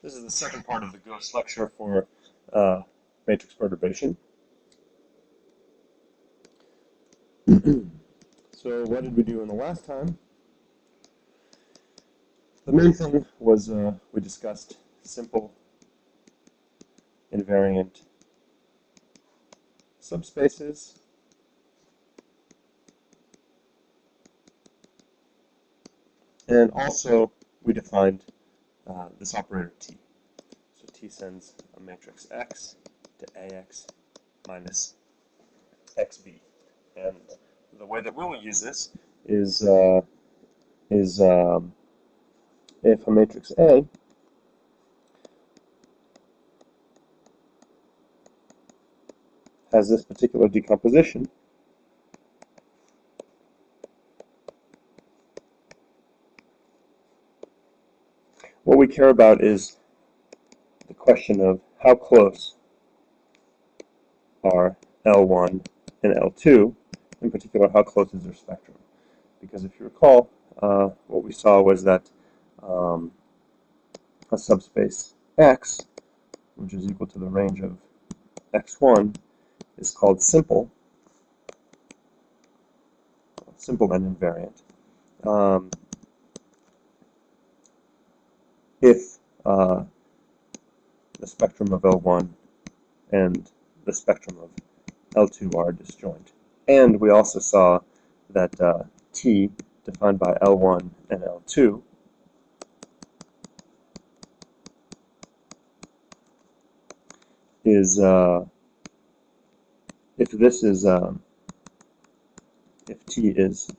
This is the second part of the Ghost lecture for matrix perturbation. So what did we do in the last time? The main thing was we discussed simple invariant subspaces, and also we defined this operator T. So T sends a matrix X to AX minus XB. And the way that we will use this is if a matrix A has this particular decomposition, what we care about is the question of how close are L1 and L2, in particular how close is their spectrum. Because if you recall, what we saw was that a subspace X, which is equal to the range of X1, is called simple and invariant. If the spectrum of L1 and the spectrum of L2 are disjoint. And we also saw that T, defined by L1 and L2, is if T is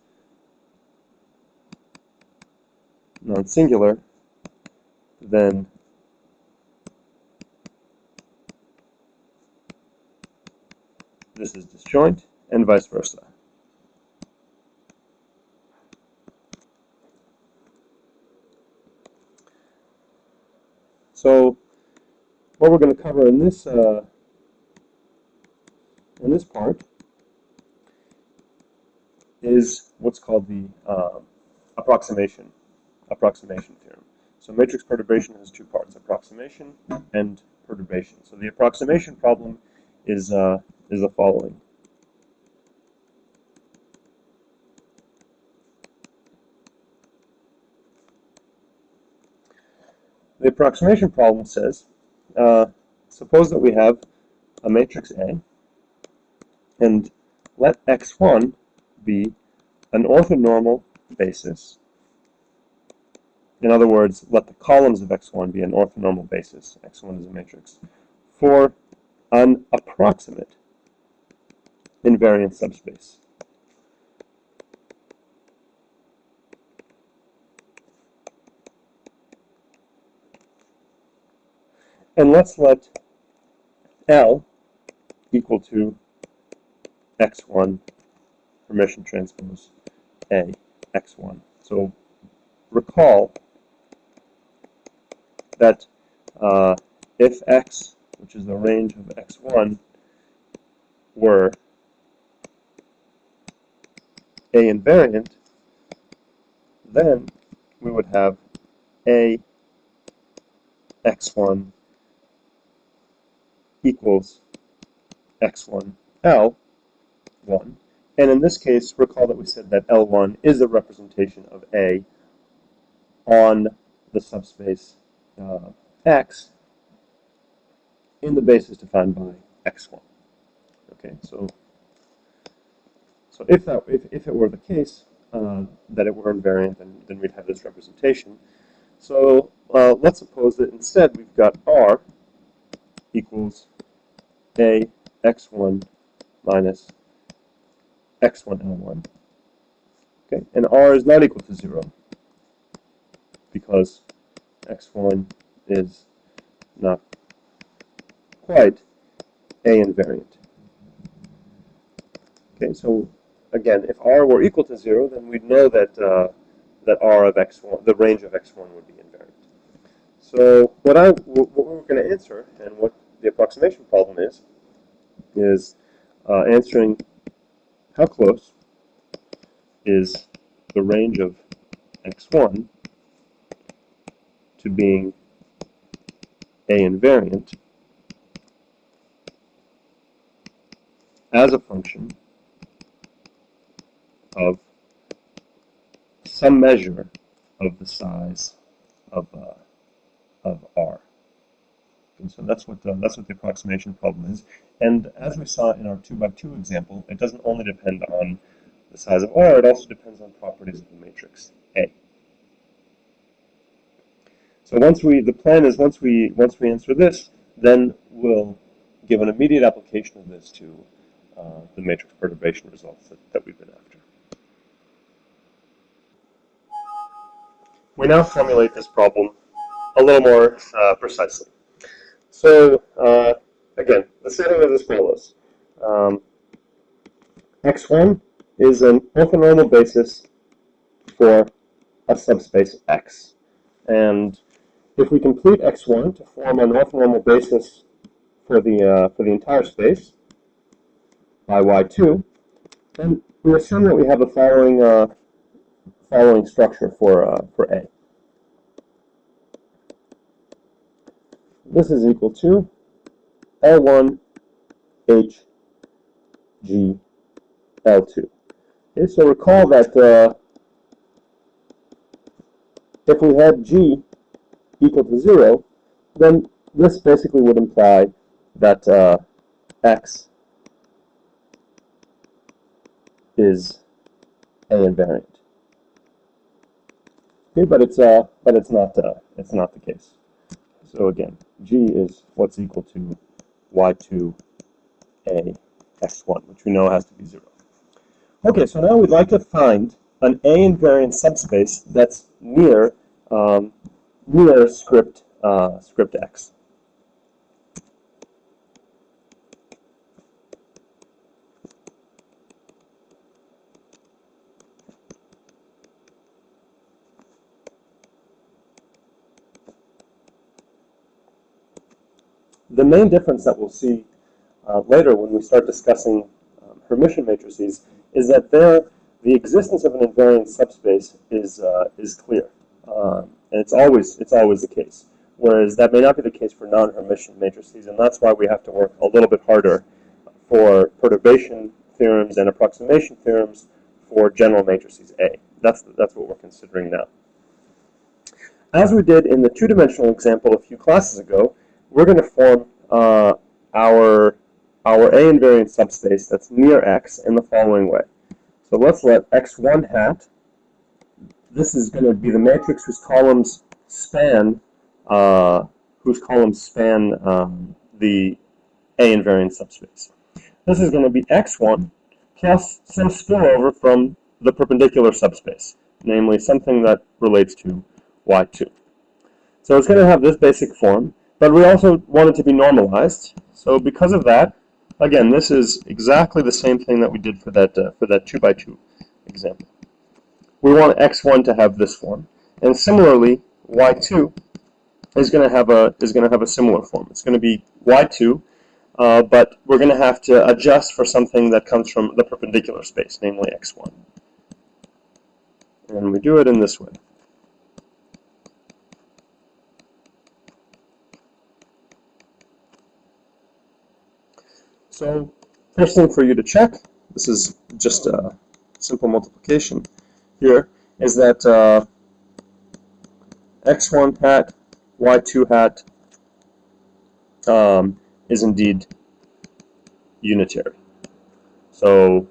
non-singular, then this is disjoint, and vice versa. So what we're going to cover in this part is what's called the approximation theorem. So matrix perturbation has two parts: approximation and perturbation. So the approximation problem is the following. The approximation problem says, suppose that we have a matrix A, and let X1 be an orthonormal basis. In other words, let the columns of X1 be an orthonormal basis. X1 is a matrix for an approximate invariant subspace. And let's let L equal to X1 permission transpose A, X1. So recall that if X, which is the range of X1, were A invariant, then we would have A X1 equals X1 L1. And in this case, recall that we said that L1 is a representation of A on the subspace X in the basis defined by X1. Okay, so if it were the case that it were invariant, then we'd have this representation. So let's suppose that instead we've got R equals A X1 minus X1 L1. Okay, and R is not equal to 0 because X1 is not quite A invariant. Okay, so again, if R were equal to 0, then we'd know that that R of X1, the range of X1, would be invariant. So what we're going to answer, and what the approximation problem is answering how close is the range of X1 to being A invariant as a function of some measure of the size of R. And so that's what the approximation problem is. And as we saw in our 2x2 example, it doesn't only depend on the size of R, it also depends on properties of the matrix A. So the plan is once we answer this, then we'll give an immediate application of this to the matrix perturbation results that we've been after. We now formulate this problem a little more precisely. So again, the setting is as follows. X1 is an orthonormal basis for a subspace X. And if we complete X1 to form an orthonormal basis for the entire space by Y2, then we assume that we have the following structure for A. This is equal to L1 H G L2. Okay, so recall that if we had G equal to 0, then this basically would imply that X is A invariant. Okay, but it's not the case. So again, G is what's equal to Y2 A X1, which we know has to be 0. Okay, so now we'd like to find an A invariant subspace that's near script X. The main difference that we'll see later when we start discussing Hermitian matrices is that the existence of an invariant subspace is clear, and it's always the case. Whereas that may not be the case for non-Hermitian matrices, and that's why we have to work a little bit harder for perturbation theorems and approximation theorems for general matrices A. That's what we're considering now. As we did in the two-dimensional example a few classes ago, we're going to form our A invariant subspace that's near X in the following way. So let's let X1 hat, this is going to be the matrix whose columns span the A invariant subspace. This is going to be X1 plus some spillover from the perpendicular subspace, namely something that relates to Y2. So it's going to have this basic form, but we also want it to be normalized. So because of that, again, this is exactly the same thing that we did for that 2x2 example. We want X1 to have this form, and similarly, Y2 is going to have a similar form. It's going to be Y2, but we're going to have to adjust for something that comes from the perpendicular space, namely X1. And we do it in this way. So, first thing for you to check, this is just a simple multiplication here, is that X1 hat, Y2 hat is indeed unitary. So,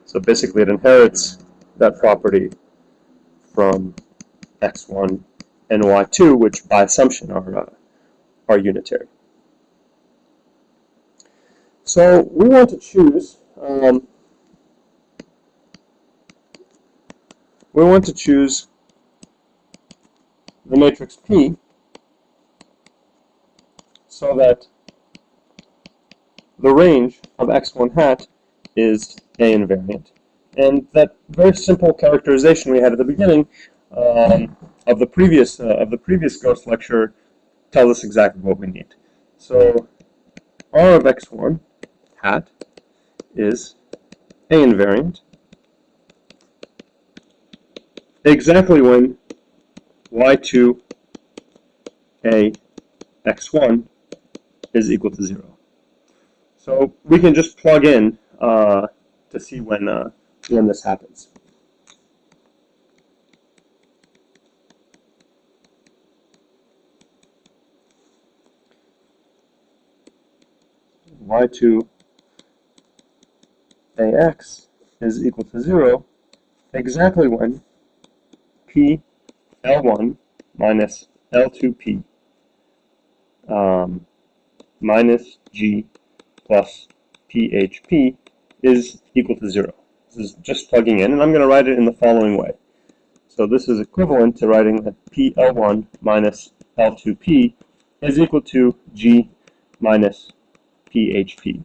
so basically it inherits that property from X1 and Y2, which by assumption are unitary. So we want to choose the matrix P so that the range of X1 hat is A invariant. And that very simple characterization we had at the beginning of the previous Ghost lecture tells us exactly what we need. So R of X1 hat is A invariant exactly when Y2 A x1 is equal to 0. So we can just plug in to see when this happens. Y2 AX is equal to 0 exactly when P L1 minus L2P minus G plus PHP is equal to 0. This is just plugging in, and I'm going to write it in the following way. So this is equivalent to writing that PL1 minus L2P is equal to G minus PHP.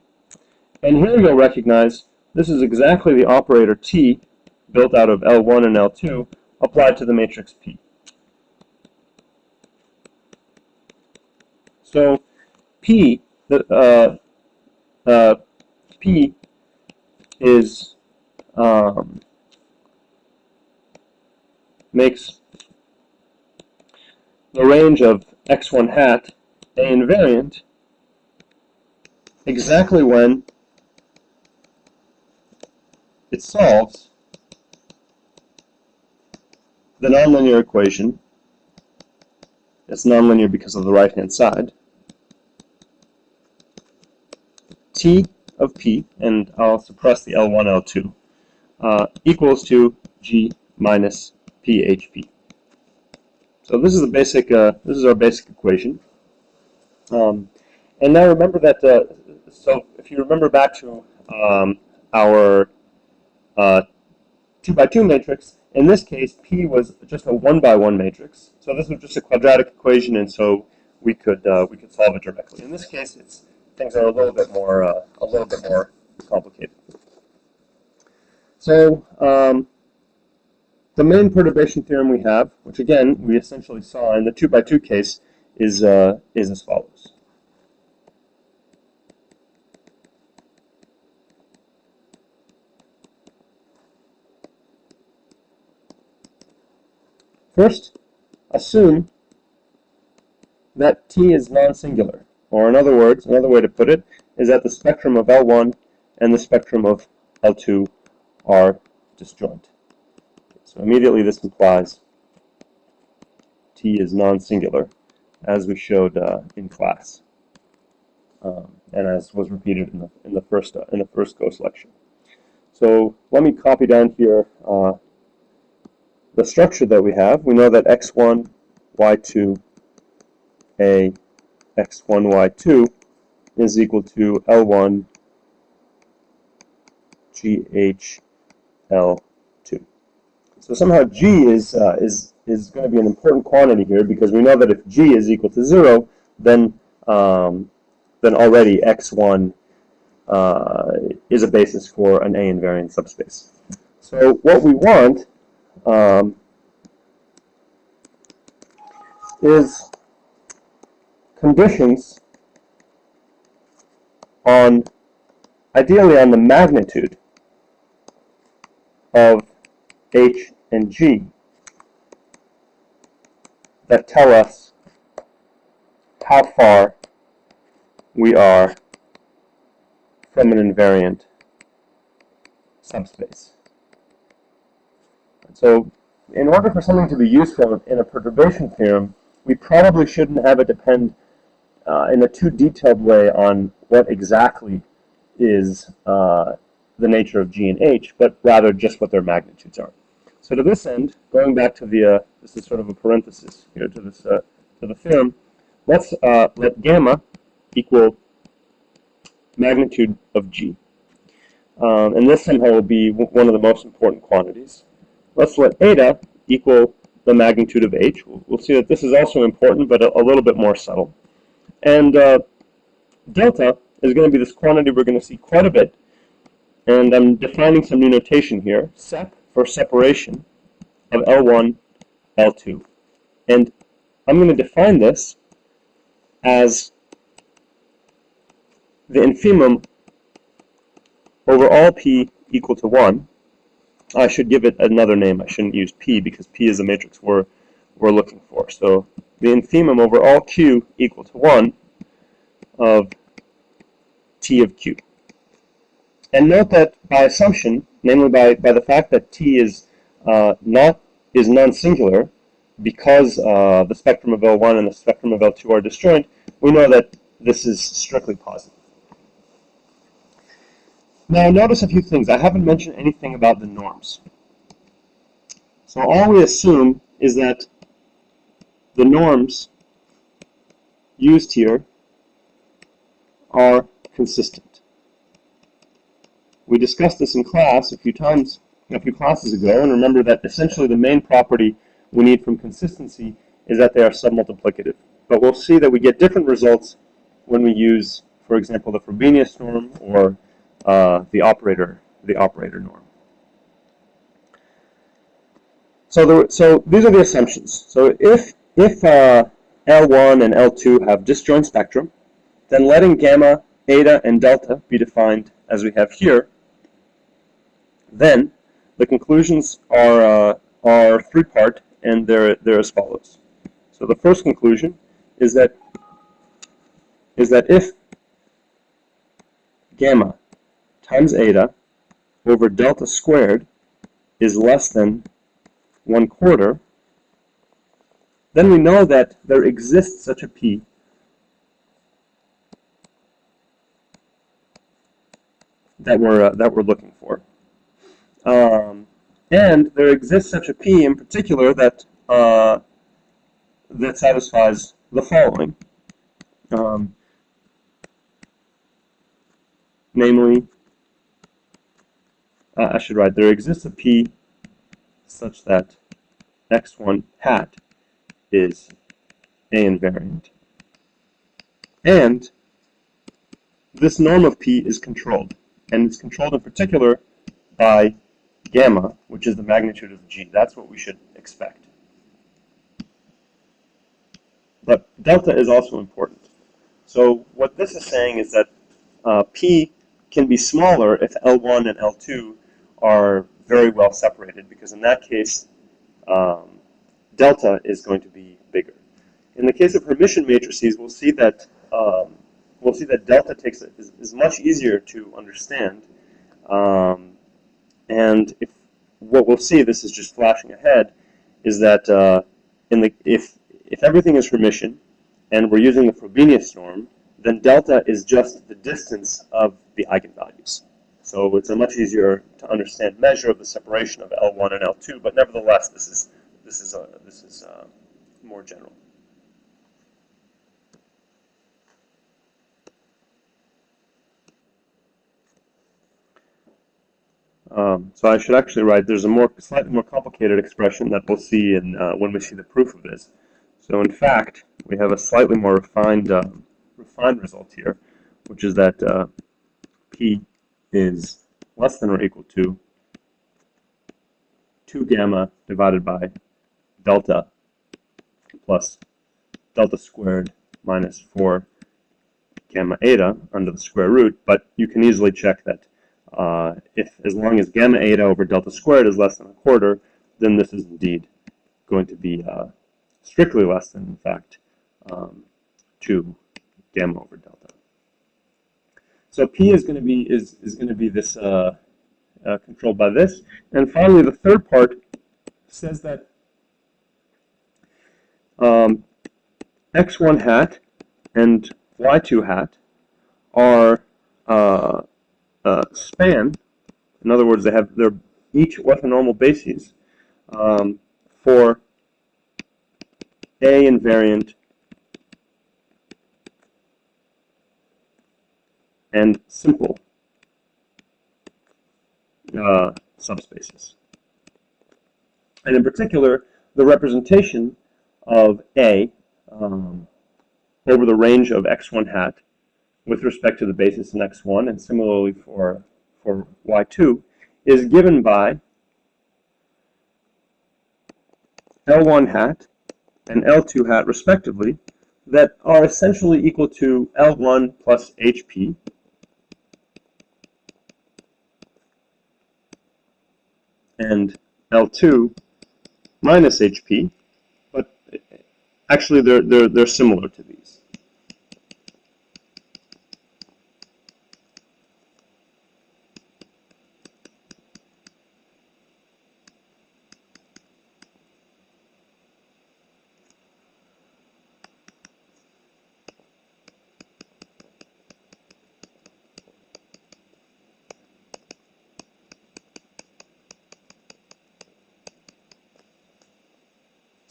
And here you'll recognize this is exactly the operator T built out of L1 and L2 applied to the matrix P. So P is makes the range of x1 hat A invariant exactly when it solves the nonlinear equation. It's nonlinear because of the right-hand side. T of P, and I'll suppress the L1, L2, equals to G minus PHP. So this is the basic. This is our basic equation. And now remember that. So if you remember back to our 2x2 matrix, in this case, P was just a 1x1 matrix. So this was just a quadratic equation, and so we could solve it directly. In this case, things are a little bit more complicated. So the main perturbation theorem we have, which again we essentially saw in the 2x2 case, is as follows. First, assume that T is non-singular, or in other words, another way to put it is that the spectrum of L1 and the spectrum of L2 are disjoint. So immediately this implies T is non-singular, as we showed in class, and as was repeated in the first Ghost lecture. So let me copy down here the structure that we have. We know that x1, y2, a, x1, y2 is equal to L1, GH, L2. So somehow G is going to be an important quantity here, because we know that if G is equal to 0, then already x1 is a basis for an A invariant subspace. So what we want is conditions ideally on the magnitude of H and G that tell us how far we are from an invariant subspace. So in order for something to be useful in a perturbation theorem, we probably shouldn't have it depend in a too detailed way on what exactly is the nature of G and H, but rather just what their magnitudes are. So to this end, going back to the this is sort of a parenthesis here to this to the theorem. Let's let gamma equal magnitude of G, and this somehow will be one of the most important quantities. Let's let eta equal the magnitude of H. We'll see that this is also important, but a little bit more subtle. And delta is going to be this quantity we're going to see quite a bit. And I'm defining some new notation here, sep for separation of L1, L2. And I'm going to define this as the infimum over all P equal to 1. I should give it another name. I shouldn't use P because P is a matrix we're we're looking for. So the infimum over all q equal to 1 of t of q. And note that by assumption, namely by the fact that t is non-singular, because the spectrum of L1 and the spectrum of L2 are disjoint, we know that this is strictly positive. Now notice a few things. I haven't mentioned anything about the norms. So all we assume is that the norms used here are consistent. We discussed this in class a few classes ago, and remember that essentially the main property we need from consistency is that they are submultiplicative. But we'll see that we get different results when we use, for example, the Frobenius norm or the operator norm. So these are the assumptions. So if L1 and L2 have disjoint spectrum, then letting gamma, eta, and delta be defined as we have here, then the conclusions are three-part, and they're as follows. So the first conclusion is that if gamma times eta over delta squared is less than 1/4, then we know that there exists such a p that we're looking for, and there exists such a p in particular that that satisfies the following, namely, I should write, there exists a p such that x1 hat is A invariant, and this norm of p is controlled, and it's controlled in particular by gamma, which is the magnitude of g. That's what we should expect. But delta is also important. So what this is saying is that p can be smaller if L1 and L2 are very well separated, because in that case, delta is going to be bigger. In the case of Hermitian matrices, we'll see that delta is much easier to understand, and what we'll see, this is just flashing ahead, is that if everything is Hermitian and we're using the Frobenius norm, then delta is just the distance of the eigenvalues. So it's a much easier to understand measure of the separation of L1 and L2, but nevertheless, this is more general. So I should actually write, there's a slightly more complicated expression that we'll see when we see the proof of this. So in fact, we have a slightly more refined result here, which is that p is less than or equal to 2 gamma divided by delta plus delta squared minus 4 gamma eta under the square root, but you can easily check that as long as gamma eta over delta squared is less than 1/4, then this is indeed going to be strictly less than, in fact, 2 gamma over delta. So p is going to be this controlled by this, and finally the third part says that x1 hat and y2 hat are span. In other words, they're each orthonormal bases for A invariant and simple subspaces. And in particular, the representation of A over the range of x1 hat with respect to the basis in x1, and similarly for y2, is given by L1 hat and L2 hat, respectively, that are essentially equal to L1 plus HP and L2 minus HP, but actually they're similar to these.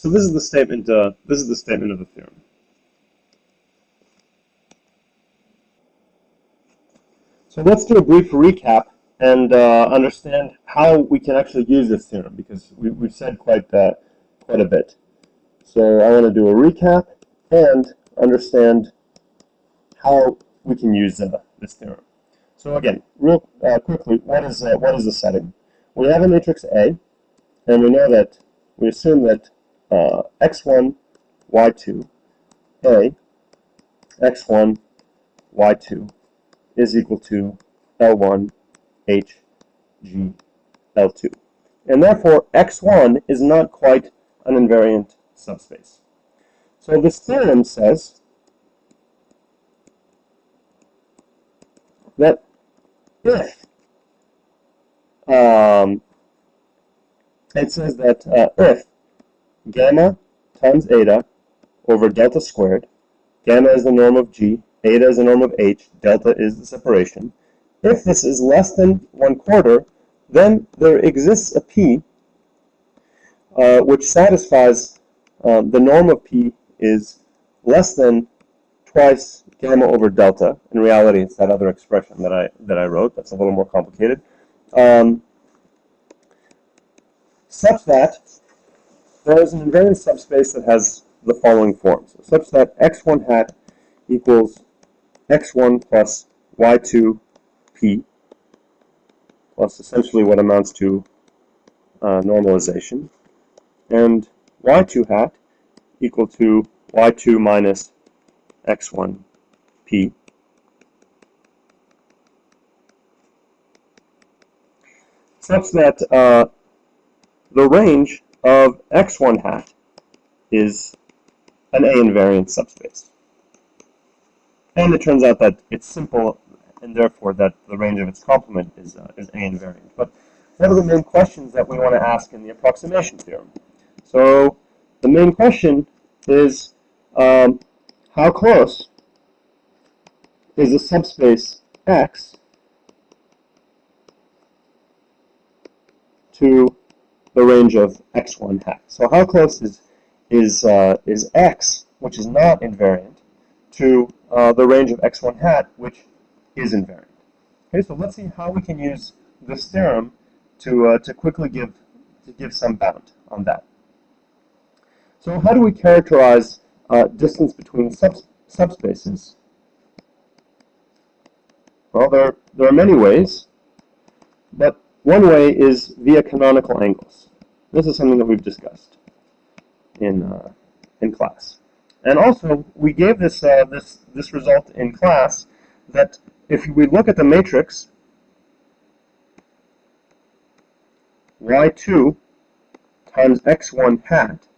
So this is the statement. This is the statement of the theorem. So let's do a brief recap and understand how we can actually use this theorem, because we've said quite a bit. So I want to do a recap and understand how we can use this theorem. So again, real quickly, what is the setting? We have a matrix A, and we know that we assume that x1, y2, A, x1, y2 is equal to L1, H, G, L2. And therefore, x1 is not quite an invariant subspace. So this theorem says that if if gamma times eta over delta squared, gamma is the norm of G, eta is the norm of H, delta is the separation. If this is less than 1/4, then there exists a P which satisfies the norm of P is less than twice gamma over delta. In reality, it's that other expression that I wrote. That's a little more complicated. Such that there is an invariant subspace that has the following form. So such that x1 hat equals x1 plus y2 p plus essentially what amounts to normalization, and y2 hat equal to y2 minus x1 p such that the range of x1 hat is an A invariant subspace. And it turns out that it's simple, and therefore that the range of its complement is A invariant. But what are the main questions that we want to ask in the approximation theorem? So the main question is how close is the subspace X to the range of x1 hat? So how close is X, which is not invariant, to the range of x1 hat, which is invariant? Okay, so let's see how we can use this theorem to quickly give some bound on that. So how do we characterize distance between subspaces? Well, there are many ways, but one way is via canonical angles. This is something that we've discussed in class. And also, we gave this result in class that if we look at the matrix y2 times x1 hat,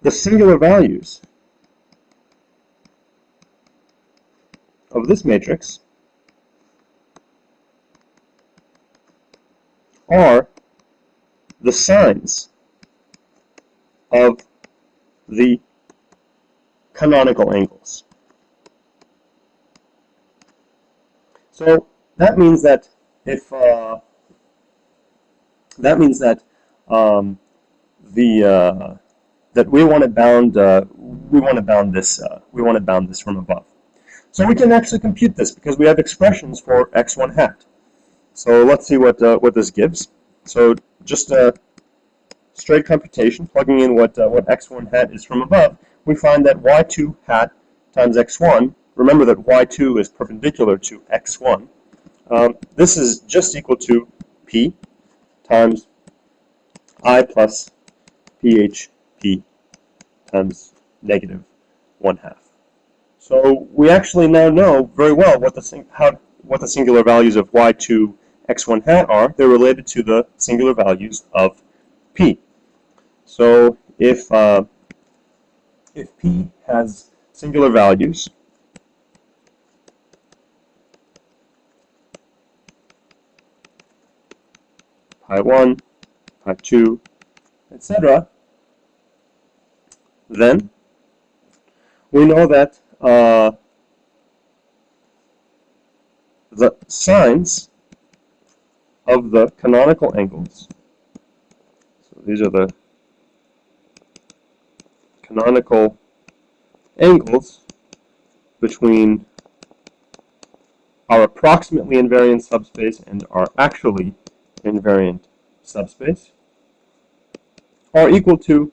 the singular values of this matrix are the signs of the canonical angles. So that means that if that we want to bound this from above. So we can actually compute this because we have expressions for x1 hat. So let's see what this gives. So just a straight computation, plugging in what x1 hat is from above, we find that y2 hat times x1. Remember that y2 is perpendicular to x1. This is just equal to p times I plus php times negative 1/2. So we actually now know very well what the singular values of y2 x1 hat are. They're related to the singular values of p. So if P has singular values, pi 1, pi 2, etc., then we know that the sines of the canonical angles, so these are the canonical angles between our approximately invariant subspace and our actually invariant subspace, are equal to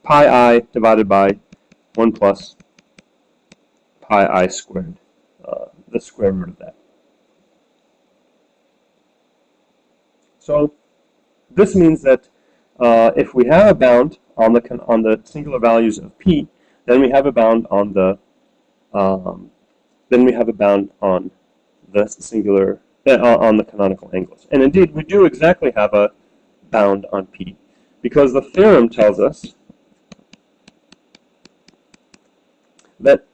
pi I divided by 1 plus pi I squared, the square root of that. So this means that if we have a bound on the singular values of P, then we have a bound on the singular on the canonical angles. And indeed, we do exactly have a bound on P, because the theorem tells us that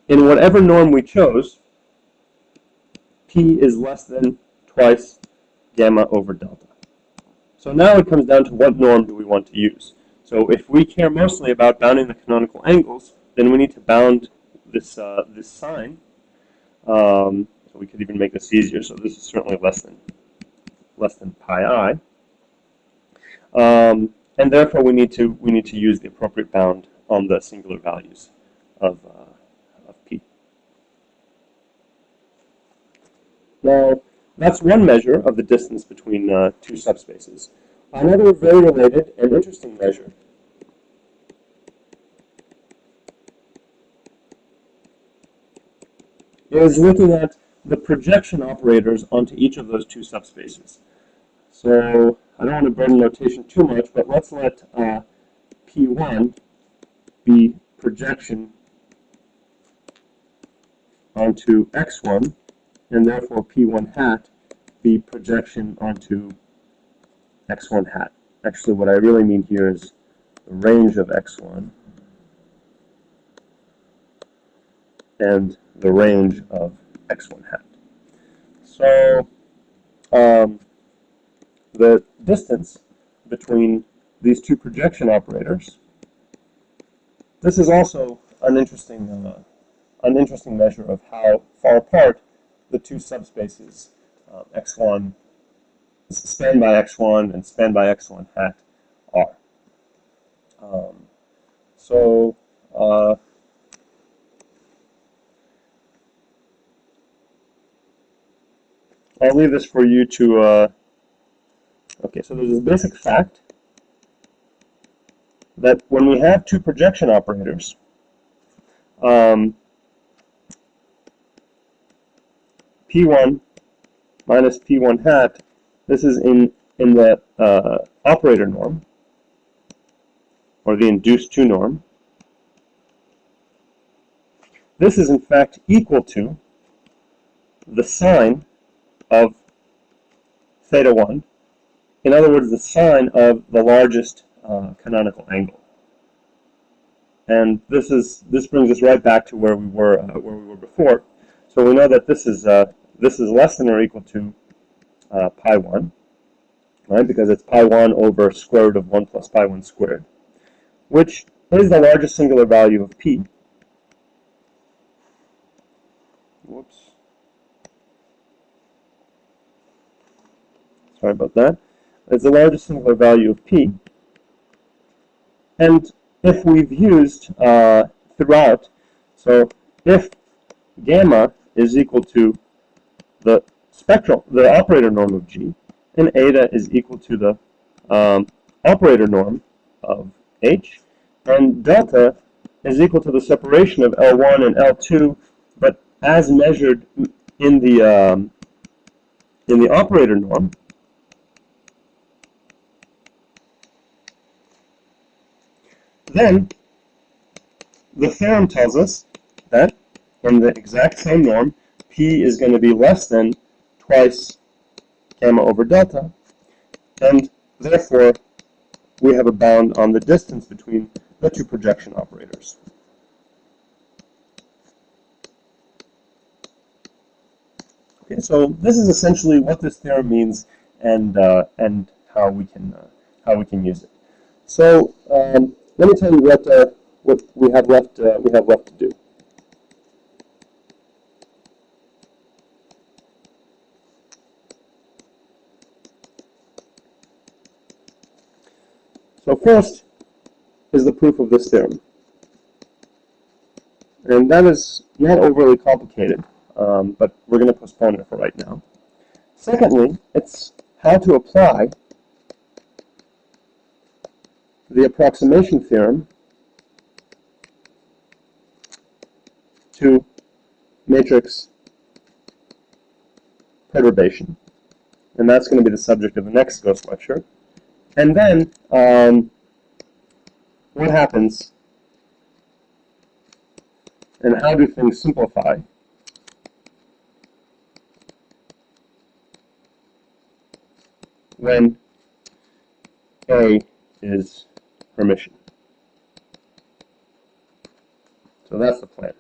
in whatever norm we chose, P is less than twice gamma over delta. So now it comes down to what norm do we want to use. So if we care mostly about bounding the canonical angles, then we need to bound this this sign. So we could even make this easier. So this is certainly less than pi I, and therefore we need to use the appropriate bound on the singular values of P. Now that's one measure of the distance between two subspaces. Another very related and interesting measure is looking at the projection operators onto each of those two subspaces. So I don't want to burden notation too much, but let's let P1 be projection onto X1, and therefore P1 hat be projection onto X1 hat. Actually, what I really mean here is the range of X1 and the range of X1 hat. So the distance between these two projection operators, this is also an interesting measure of how far apart the two subspaces X1 spanned by X1 and spanned by X1 hat are. I'll leave this for you to, okay, so there's this basic fact that when we have two projection operators, P1 minus P1 hat, this is in the operator norm, or the induced 2 norm. This is in fact equal to the sine of theta 1. In other words, the sine of the largest canonical angle. And this brings us right back to where we were before. So we know that this is less than or equal to pi 1, right? Because it's pi 1 over square root of 1 plus pi 1 squared, which is the largest singular value of P. Whoops. Sorry about that. It's the largest singular value of P. And if we've used throughout, so if gamma is equal to the operator norm of G, and eta is equal to the operator norm of H, and delta is equal to the separation of L1 and L2, but as measured in the operator norm, then the theorem tells us that in the exact same norm, P is going to be less than twice gamma over delta, and Therefore, we have a bound on the distance between the two projection operators. Okay, so this is essentially what this theorem means and how we can use it. So let me tell you what we have left to do. So first is the proof of this theorem, and that is not overly complicated, but we're going to postpone it for right now. Secondly, it's how to apply the approximation theorem to matrix perturbation, and that's going to be the subject of the next Ghost lecture. And then, what happens and how do things simplify when A is Hermitian. So that's the plan.